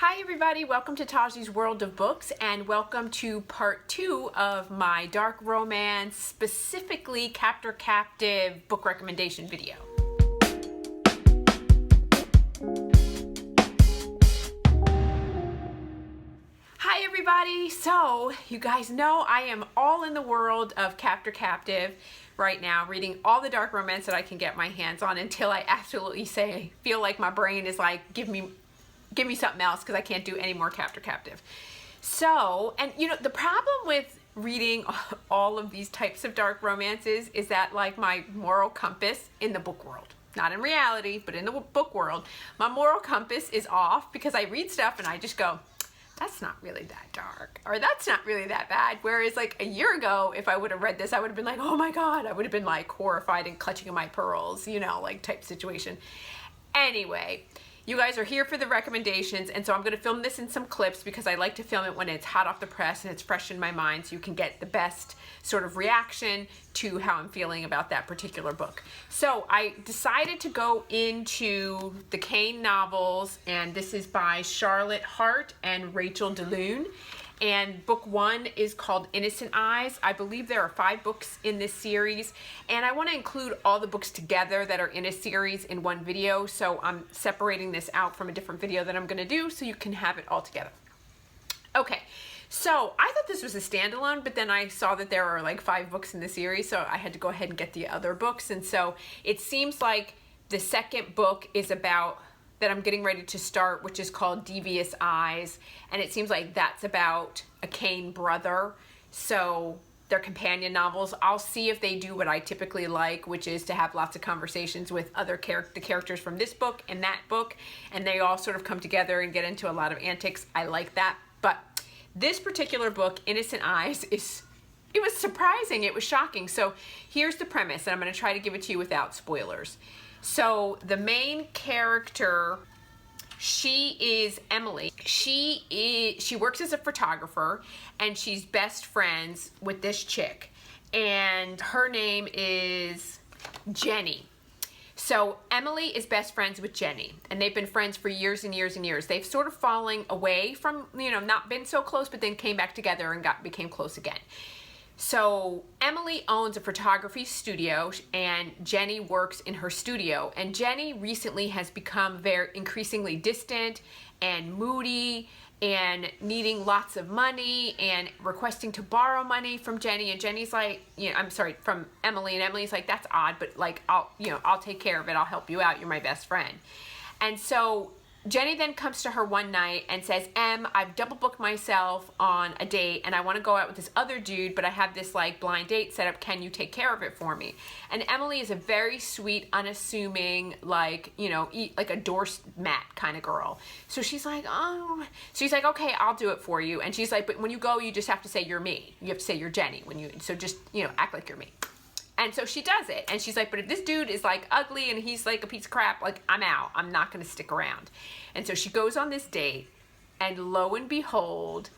Hi everybody, welcome to Taji's World of Books and welcome to part 2 of my dark romance, specifically Captor Captive book recommendation video. Hi everybody, so you guys know I am all in the world of Captor Captive right now, reading all the dark romance that I can get my hands on until I absolutely feel like my brain is like, give me something else because I can't do any more Captor Captive. So, and you know, the problem with reading all of these types of dark romances is that like my moral compass in the book world, not in reality, but in the book world, my moral compass is off because I read stuff and I just go, that's not really that dark, or that's not really that bad. Whereas like a year ago, if I would have read this, I would have been like, oh my God, I would have been like horrified and clutching at my pearls, you know, like type situation. Anyway, you guys are here for the recommendations, and so I'm going to film this in some clips because I like to film it when it's hot off the press and it's fresh in my mind so you can get the best sort of reaction to how I'm feeling about that particular book. So I decided to go into the Kane novels, and this is by Charlotte Hart and Rachel DeLune. And book 1 is called Innocent Eyes. I believe there are 5 books in this series, and I want to include all the books together that are in a series in one video, so I'm separating this out from a different video that I'm going to do so you can have it all together. Okay, so I thought this was a standalone, but then I saw that there are like 5 books in the series, so I had to go ahead and get the other books, and so it seems like the second book is about that I'm getting ready to start, which is called Devious Eyes, and it seems like that's about a Kane brother, so they're companion novels. I'll see if they do what I typically like, which is to have lots of conversations with the characters from this book and that book, and they all sort of come together and get into a lot of antics. I like that, but this particular book, Innocent Eyes, it was surprising, it was shocking. So here's the premise, and I'm going to try to give it to you without spoilers. So the main character, she is Emily. She works as a photographer, and she's best friends with this chick, and her name is Jenny. So Emily is best friends with Jenny, and they've been friends for years and years and years. They've sort of fallen away from, you know, not been so close, but then came back together and became close again. So Emily owns a photography studio, and Jenny works in her studio. And Jenny recently has become very increasingly distant and moody and needing lots of money and requesting to borrow money from Jenny. And Jenny's like, you know, I'm sorry, from Emily. And Emily's like, that's odd, but like, I'll take care of it. I'll help you out. You're my best friend. And so Jenny then comes to her one night and says, I've double booked myself on a date and I want to go out with this other dude, but I have this like blind date set up. Can you take care of it for me? And Emily is a very sweet, unassuming, like, you know, like a doormat kind of girl. So she's like, oh, she's like, okay, I'll do it for you. And she's like, but when you go, you just have to say you're me. You have to say you're Jenny so just, you know, act like you're me. And so she does it. And she's like, but if this dude is like ugly and he's like a piece of crap, like I'm out. I'm not going to stick around. And so she goes on this date, and lo and behold,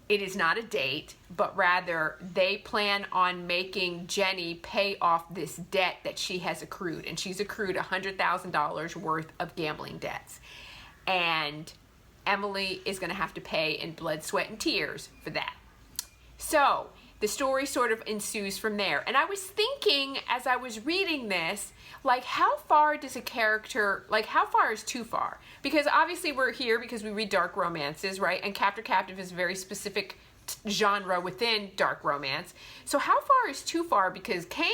it is not a date, but rather they plan on making Jenny pay off this debt that she has accrued. And she's accrued $100,000 worth of gambling debts. And Emily is going to have to pay in blood, sweat, and tears for that. So the story sort of ensues from there. And I was thinking as I was reading this, like how far does a character, like how far is too far? Because obviously we're here because we read dark romances, right? And Captor Captive is a very specific genre within dark romance. So how far is too far? Because Kane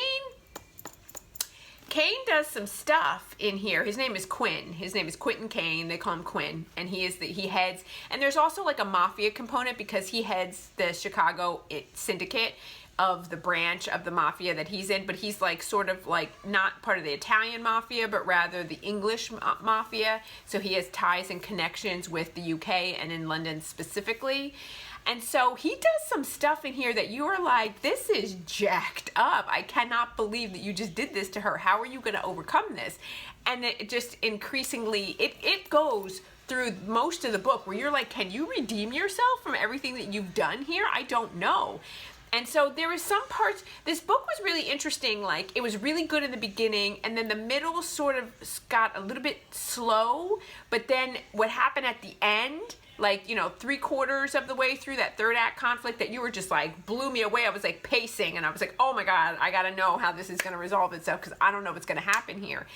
does some stuff in here. His name is Quinn. His name is Quentin Kane. They call him Quinn. And he heads, and there's also like a mafia component because he heads the Chicago syndicate of the branch of the mafia that he's in, but he's like sort of like not part of the Italian mafia, but rather the English mafia. So he has ties and connections with the UK and in London specifically. And so he does some stuff in here that you are like, this is jacked up. I cannot believe that you just did this to her. How are you going to overcome this? And it just increasingly, it goes through most of the book where you're like, can you redeem yourself from everything that you've done here? I don't know. And so there was some parts, this book was really interesting, like it was really good in the beginning, and then the middle sort of got a little bit slow, but then what happened at the end, like, you know, 3/4 of the way through that third act conflict, that you were just like, blew me away. I was like pacing, and I was like, oh my God, I gotta know how this is gonna resolve itself, because I don't know what's gonna happen here.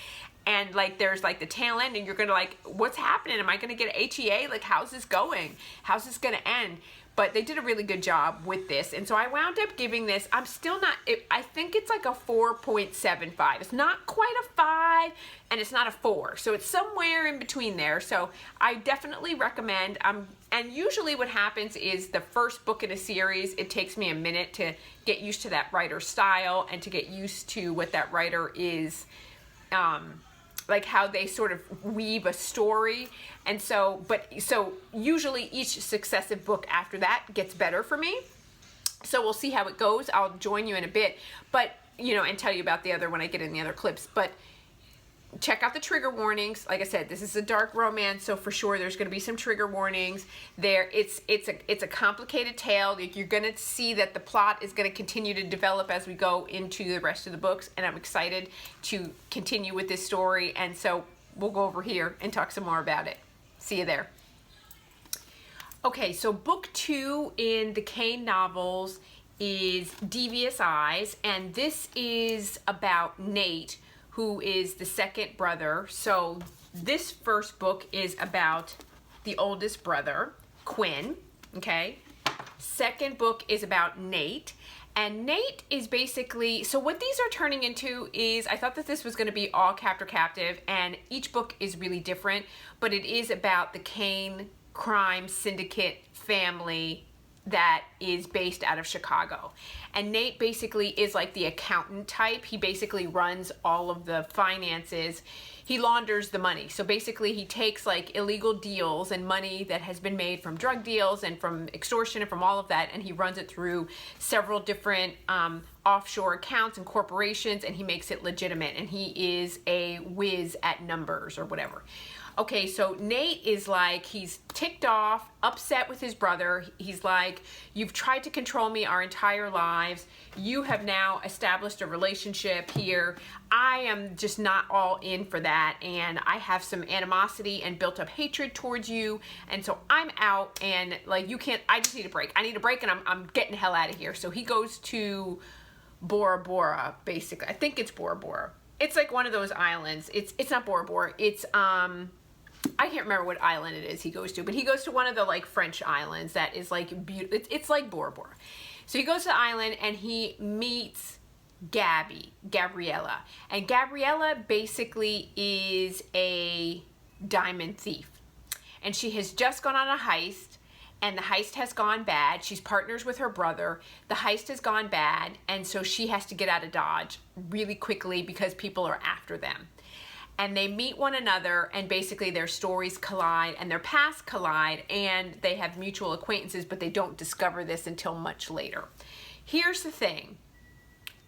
And like there's like the tail end, and you're gonna like, what's happening? Am I gonna get an HEA? Like, how's this going? How's this gonna end? But they did a really good job with this, and so I wound up giving this, I'm still not, I think it's like a 4.75. It's not quite a 5, and it's not a 4, so it's somewhere in between there. So I definitely recommend, and usually what happens is the first book in a series, it takes me a minute to get used to that writer's style and to get used to what that writer is, like how they sort of weave a story. And so, so usually each successive book after that gets better for me. So we'll see how it goes. I'll join you in a bit, but, you know, and tell you about the other when I get in the other clips. But check out the trigger warnings. Like I said, this is a dark romance, so for sure there's going to be some trigger warnings there. It's a complicated tale. You're going to see that the plot is going to continue to develop as we go into the rest of the books, and I'm excited to continue with this story. And so we'll go over here and talk some more about it. See you there. Okay, so book 2 in the Kane novels is Devious Eyes, and this is about Nate, who is the second brother. So this first book is about the oldest brother, Quinn, okay? Second book is about Nate, and Nate is basically, so what these are turning into is, I thought that this was gonna be all captor-captive, and each book is really different, but it is about the Kane crime syndicate family that is based out of Chicago. And Nate basically is like the accountant type. He basically runs all of the finances. He launders the money. So basically he takes like illegal deals and money that has been made from drug deals and from extortion and from all of that, and he runs it through several different offshore accounts and corporations, and he makes it legitimate, and he is a whiz at numbers or whatever. Okay, so Nate is like, he's ticked off, upset with his brother. He's like, you've tried to control me our entire lives. You have now established a relationship here. I am just not all in for that, and I have some animosity and built up hatred towards you, and so I'm out, and like, you can't, I just need a break. I need a break, and I'm getting the hell out of here. So he goes to Bora Bora, basically. I think it's Bora Bora. It's like one of those islands. It's not Bora Bora. It's I can't remember what island it is he goes to, but he goes to one of the like French islands that is like beautiful. It's like Bora Bora. So he goes to the island and he meets Gabriella. And Gabriella basically is a diamond thief. And she has just gone on a heist, and the heist has gone bad. She's partners with her brother. The heist has gone bad, and so she has to get out of Dodge really quickly because people are after them. And they meet one another, and basically their stories collide and their paths collide, and they have mutual acquaintances, but they don't discover this until much later. Here's the thing.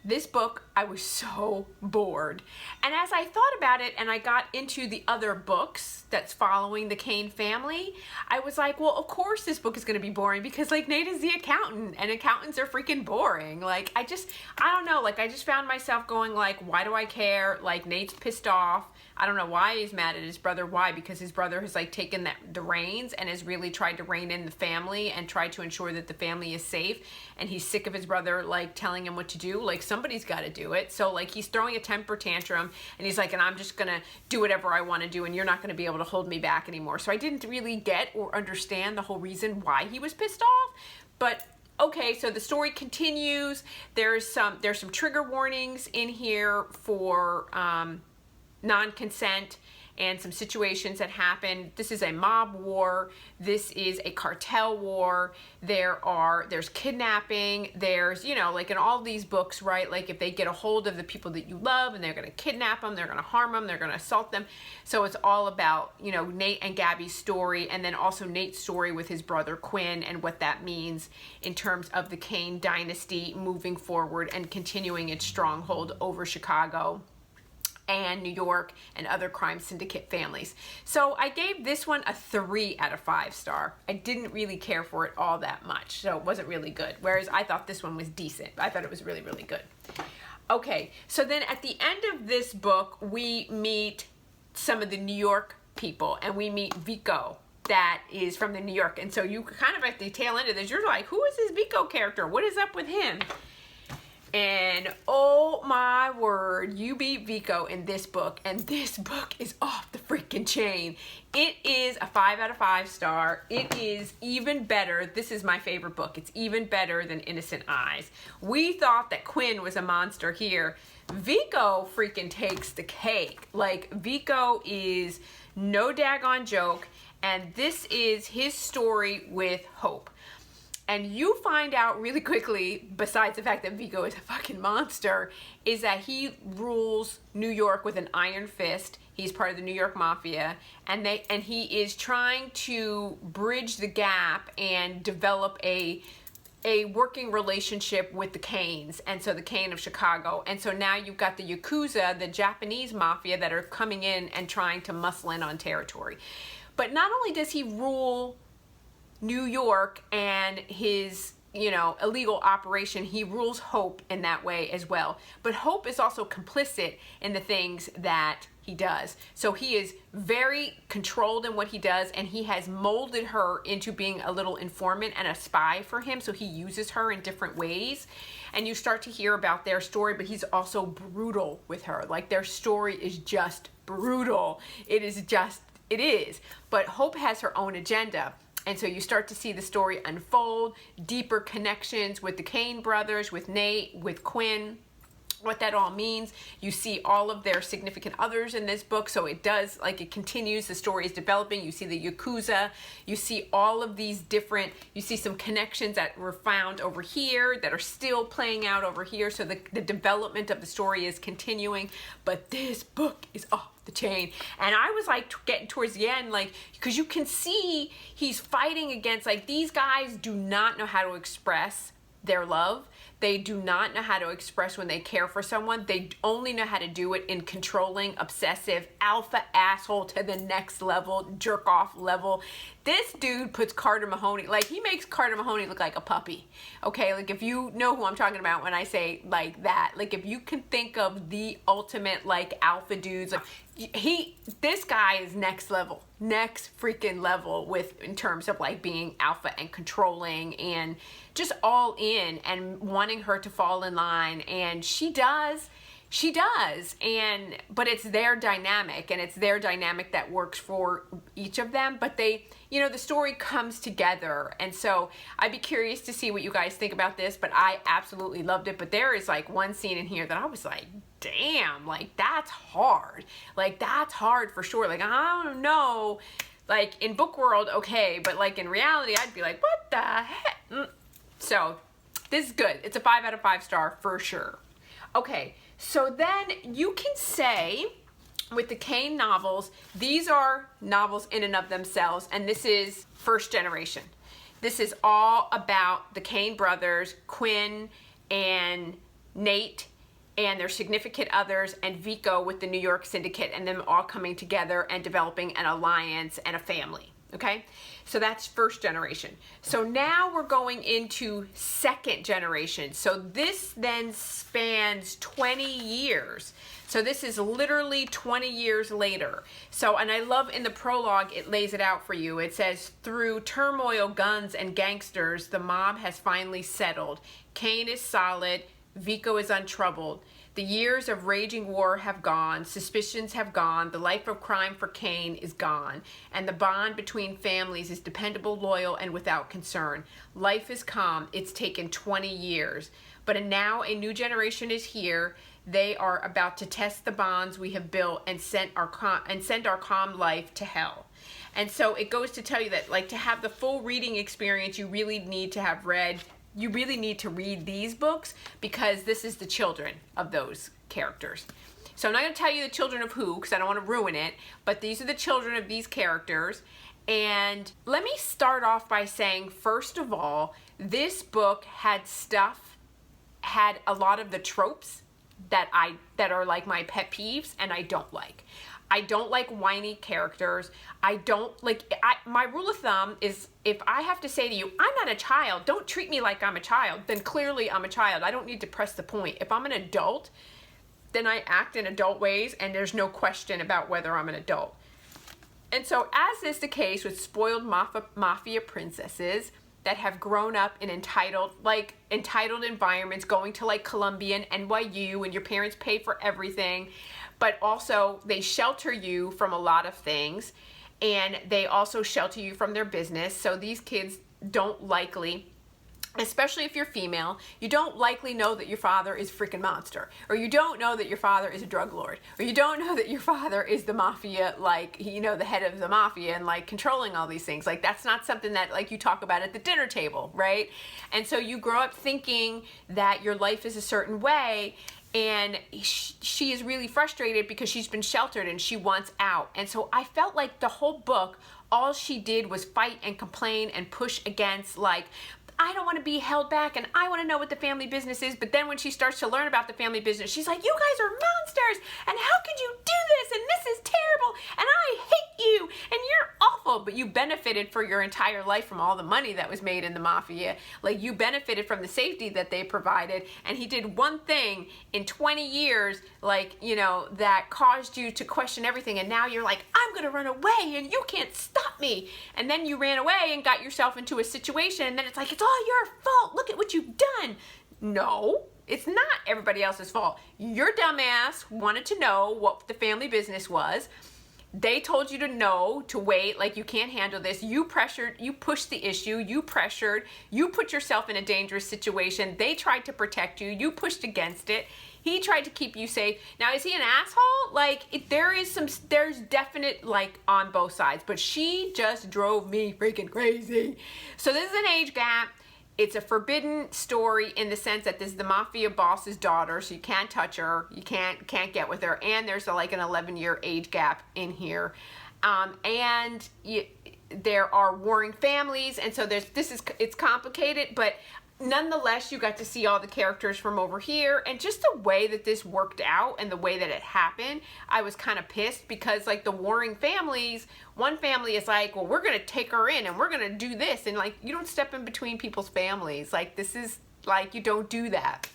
This book, I was so bored. And as I thought about it and I got into the other books that's following the Kane family, I was like, well, of course this book is going to be boring, because like Nate is the accountant, and accountants are freaking boring. Like, I don't know, like I just found myself going like, why do I care? Like, Nate's pissed off. I don't know why he's mad at his brother. Why? Because his brother has like taken the reins and has really tried to rein in the family and tried to ensure that the family is safe. And he's sick of his brother like telling him what to do. Like, somebody's got to do it. So like he's throwing a temper tantrum, and he's like, and I'm just gonna do whatever I want to do, and you're not gonna be able to hold me back anymore. So I didn't really get or understand the whole reason why he was pissed off. But okay, so the story continues. There's some trigger warnings in here for non-consent and some situations that happen. This is a mob war. This is a cartel war. There's kidnapping. There's, you know, like in all these books, right? Like if they get a hold of the people that you love, and they're going to kidnap them, they're going to harm them, they're going to assault them. So it's all about, you know, Nate and Gabby's story, and then also Nate's story with his brother Quinn, and what that means in terms of the Kane dynasty moving forward and continuing its stronghold over Chicago. and New York and other crime syndicate families. So I gave this one a 3 out of 5 star. I didn't really care for it all that much, so it wasn't really good. Whereas I thought this one was decent. I thought it was really, really good. Okay, so then at the end of this book, we meet some of the New York people, and we meet Vico, that is from the New York. And so you kind of at the tail end of this, you're like, who is this Vico character? What is up with him? And oh my word, you beat Vico in this book, and this book is off the freaking chain. It is a 5 out of 5 star. It is even better. This is my favorite book. It's even better than Innocent Eyes. We thought that Quinn was a monster here. Vico freaking takes the cake. Like, Vico is no daggone joke, and this is his story with Hope. And you find out really quickly, besides the fact that Vico is a fucking monster, is that he rules New York with an iron fist. He's part of the New York Mafia, and he is trying to bridge the gap and develop a working relationship with the Canes, and so the Cane of Chicago. And so now you've got the Yakuza, the Japanese Mafia, that are coming in and trying to muscle in on territory. But not only does he rule New York and his, illegal operation, he rules Hope in that way as well. But Hope is also complicit in the things that he does. So he is very controlled in what he does, and he has molded her into being a little informant and a spy for him. So he uses her in different ways. And you start to hear about their story, but he's also brutal with her. Like, their story is just brutal. It is. But Hope has her own agenda. And so you start to see the story unfold, deeper connections with the Cane brothers, with Nate, with Quinn, what that all means. You see all of their significant others in this book, so it continues, the story is developing. You see the Yakuza, you see all of these different, you see some connections that were found over here that are still playing out over here, so the development of the story is continuing, but this book is off the chain. And I was like getting towards the end, like, because you can see he's fighting against, like, these guys do not know how to express their love. They do not know how to express when they care for someone. They only know how to do it in controlling, obsessive, alpha asshole to the next level, jerk off level. This dude puts Carter Mahoney, like, he makes Carter Mahoney look like a puppy. Okay, like, if you know who I'm talking about when I say like that, like, if you can think of the ultimate, like, alpha dudes, like, this guy is next level, next freaking level in terms of, like, being alpha and controlling and just all in and wanting her to fall in line. And she does, but it's their dynamic, and it's their dynamic that works for each of them. But they, the story comes together. And so I'd be curious to see what you guys think about this, but I absolutely loved it. But there is, like, one scene in here that I was like, damn, like, that's hard. Like, that's hard for sure. Like, I don't know, like, in book world, okay, but, like, in reality, I'd be like, what the heck? So this is good. It's a 5 out of 5 star for sure. Okay, so then you can say with the Cane novels, these are novels in and of themselves, and this is first generation. This is all about the Cane brothers, Quinn and Nate and their significant others, and Vico with the New York Syndicate, and them all coming together and developing an alliance and a family. Okay, so that's first generation. So now we're going into second generation. So this then spans 20 years. So this is literally 20 years later. So, and I love in the prologue, it lays it out for you. It says, through turmoil, guns, and gangsters, the mob has finally settled. Cane is solid. Vico is untroubled. The years of raging war have gone, suspicions have gone, the life of crime for Cane is gone, and the bond between families is dependable, loyal, and without concern. Life is calm. It's taken 20 years. But now a new generation is here. They are about to test the bonds we have built and send our calm life to hell. And so it goes to tell you that, like, to have the full reading experience, you really need to have read. You really need to read these books, because this is the children of those characters. So I'm not going to tell you the children of who, because I don't want to ruin it, but these are the children of these characters. And let me start off by saying, first of all, this book had a lot of the tropes that are like my pet peeves and I don't like. I don't like whiny characters. I don't like, my rule of thumb is if I have to say to you, I'm not a child, don't treat me like I'm a child, then clearly I'm a child. I don't need to press the point. If I'm an adult, then I act in adult ways and there's no question about whether I'm an adult. And so as is the case with spoiled mafia princesses that have grown up in entitled environments, going to like Columbia and NYU, and your parents pay for everything, but also they shelter you from a lot of things, and they also shelter you from their business. So these kids don't likely, especially if you're female, you don't likely know that your father is a freaking monster, or you don't know that your father is a drug lord, or you don't know that your father is the mafia, like, you know, the head of the mafia and like controlling all these things. Like, that's not something that like you talk about at the dinner table, right? And so you grow up thinking that your life is a certain way, and she is really frustrated because she's been sheltered and she wants out. And so I felt like the whole book, all she did was fight and complain and push against, like, I don't want to be held back and I want to know what the family business is. But then when she starts to learn about the family business, she's like, you guys are monsters, and how could you do this, and this is terrible, and I hate you, and you're awful. But you benefited for your entire life from all the money that was made in the mafia. Like, you benefited from the safety that they provided, and he did one thing in 20 years, like, you know, that caused you to question everything, and now you're like, I'm gonna run away and you can't stop me. And then you ran away and got yourself into a situation, and then it's like, it's all your fault, look at what you've done. No, it's not everybody else's fault. Your dumbass wanted to know what the family business was. They told you to know, to wait, like, you can't handle this. You pressured, you pushed the issue, you pressured, you put yourself in a dangerous situation. They tried to protect you, you pushed against it. He tried to keep you safe. Now, is he an asshole? Like, there's definite, like, on both sides, but she just drove me freaking crazy. So this is an age gap. It's a forbidden story in the sense that this is the mafia boss's daughter, so you can't touch her, you can't get with her, and there's like an 11-year age gap in here, and there are warring families, and so it's complicated, but nonetheless, you got to see all the characters from over here, and just the way that this worked out and the way that it happened, I was kind of pissed because, like, the warring families, one family is like, well, we're going to take her in and we're going to do this, and, like, you don't step in between people's families. Like, this is, like, you don't do that.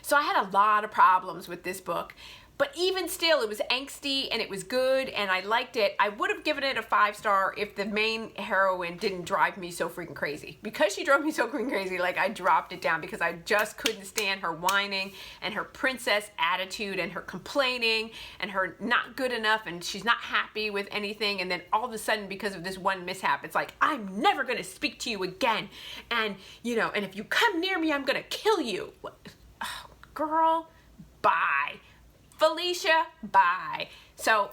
So I had a lot of problems with this book. But even still, it was angsty and it was good and I liked it. I would have given it a 5-star if the main heroine didn't drive me so freaking crazy. Because she drove me so freaking crazy, like, I dropped it down because I just couldn't stand her whining and her princess attitude and her complaining and her not good enough and she's not happy with anything. And then all of a sudden, because of this one mishap, it's like, I'm never going to speak to you again. And, you know, and if you come near me, I'm going to kill you. Oh, girl, bye. Felicia, bye. So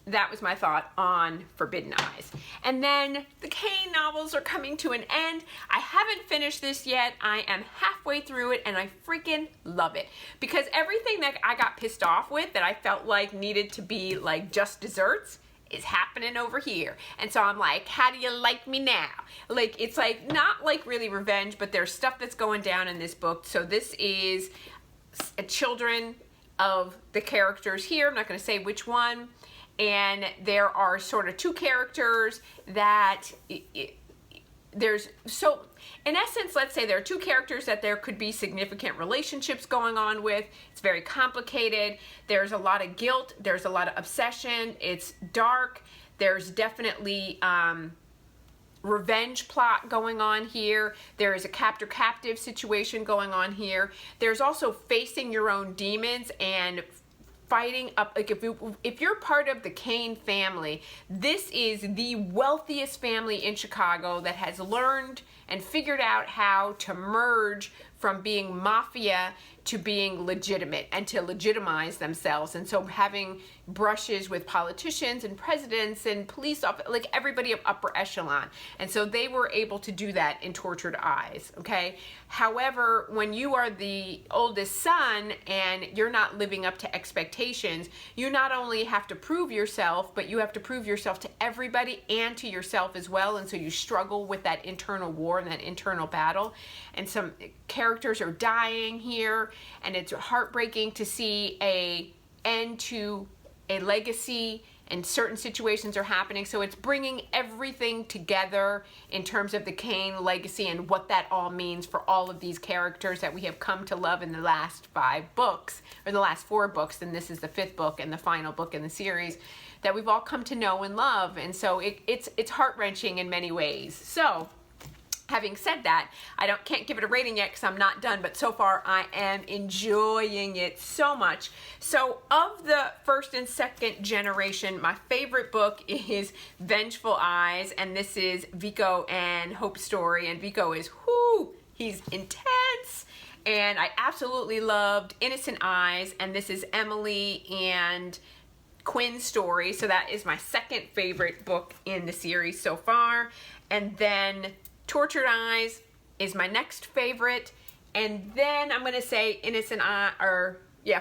that was my thought on Forbidden Eyes. And then the Kane novels are coming to an end. I haven't finished this yet. I am halfway through it and I freaking love it. Because everything that I got pissed off with that I felt like needed to be like just desserts is happening over here. And so I'm like, how do you like me now? Like, it's like not like really revenge, but there's stuff that's going down in this book. So this is children of the characters here. I'm not going to say which one. And there are sort of two characters that there's, so in essence, let's say there are two characters that there could be significant relationships going on with. It's very complicated. There's a lot of guilt. There's a lot of obsession. It's dark. There's definitely revenge plot going on here. There is a captor-captive situation going on here. There's also facing your own demons and fighting up, like if you're part of the Kane family, this is the wealthiest family in Chicago that has learned and figured out how to merge from being mafia to being legitimate and to legitimize themselves. And so having brushes with politicians and presidents and police officers, like everybody of upper echelon. And so they were able to do that in Tortured Eyes, okay? However, when you are the oldest son and you're not living up to expectations, you not only have to prove yourself, but you have to prove yourself to everybody and to yourself as well. And so you struggle with that internal war and that internal battle. And some characters characters are dying here, and it's heartbreaking to see a end to a legacy, and certain situations are happening. So it's bringing everything together in terms of the Kane legacy and what that all means for all of these characters that we have come to love in the last 5 books, or the last 4 books, and this is the 5th book and the final book in the series that we've all come to know and love. And so it's heart-wrenching in many ways. So having said that, I can't give it a rating yet because I'm not done, but so far I am enjoying it so much. So of the first and second generation, my favorite book is Vengeful Eyes, and this is Vico and Hope's story, and Vico is, he's intense. And I absolutely loved Innocent Eyes, and this is Emily and Quinn's story. So that is my second favorite book in the series so far. And then Tortured Eyes is my next favorite, and then I'm gonna say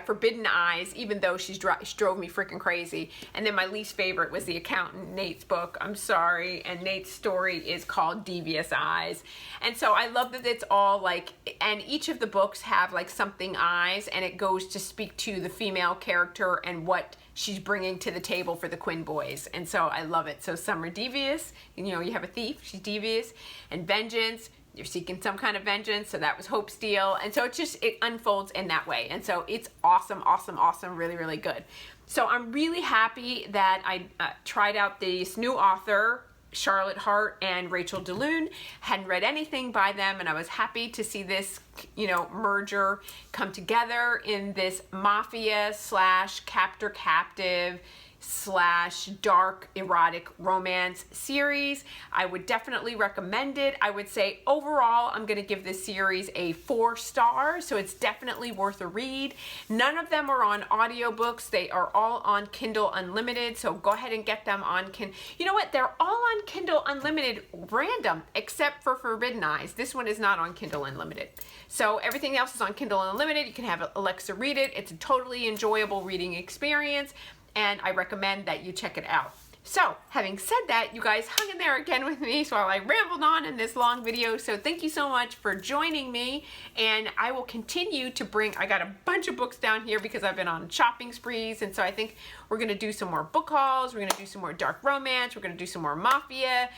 Forbidden Eyes, even though she drove me freaking crazy. And then my least favorite was the accountant Nate's book. I'm sorry, and Nate's story is called Devious Eyes. And so I love that it's all like, and each of the books have like something eyes, and it goes to speak to the female character and what she's bringing to the table for the Quinn boys. And so I love it. So some are devious, you know, you have a thief, she's devious, and vengeance, you're seeking some kind of vengeance, so that was Hope's deal. And so it unfolds in that way. And so it's awesome, awesome, awesome, really, really good. So I'm really happy that I tried out this new author, Charlotte Hart and Rachel DeLune. Hadn't read anything by them, and I was happy to see this, you know, merger come together in this Mafia / captor-captive / dark erotic romance series. I would definitely recommend it. I would say overall I'm going to give this series a 4 stars, so it's definitely worth a read. None of them are on audiobooks. They are all on Kindle Unlimited, so go ahead and get them on Kindle. You know what? They're all on Kindle Unlimited random except for Forbidden Eyes. This one is not on Kindle Unlimited. So everything else is on Kindle Unlimited. You can have Alexa read it. It's a totally enjoyable reading experience, and I recommend that you check it out. So, having said that, you guys hung in there again with me while I rambled on in this long video, so thank you so much for joining me, and I will continue to I got a bunch of books down here because I've been on shopping sprees, and so I think we're going to do some more book hauls, we're going to do some more dark romance, we're going to do some more Mafia.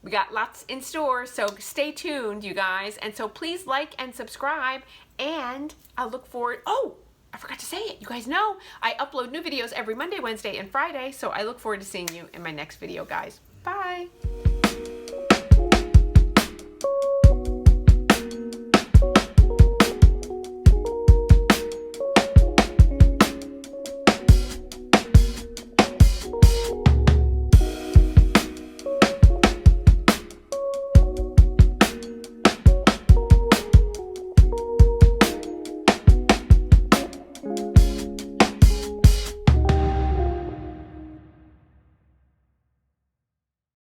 We got lots in store, so stay tuned, you guys, and so please like and subscribe, and I look forward, I forgot to say it. You guys know I upload new videos every Monday, Wednesday, and Friday, so I look forward to seeing you in my next video, guys. Bye.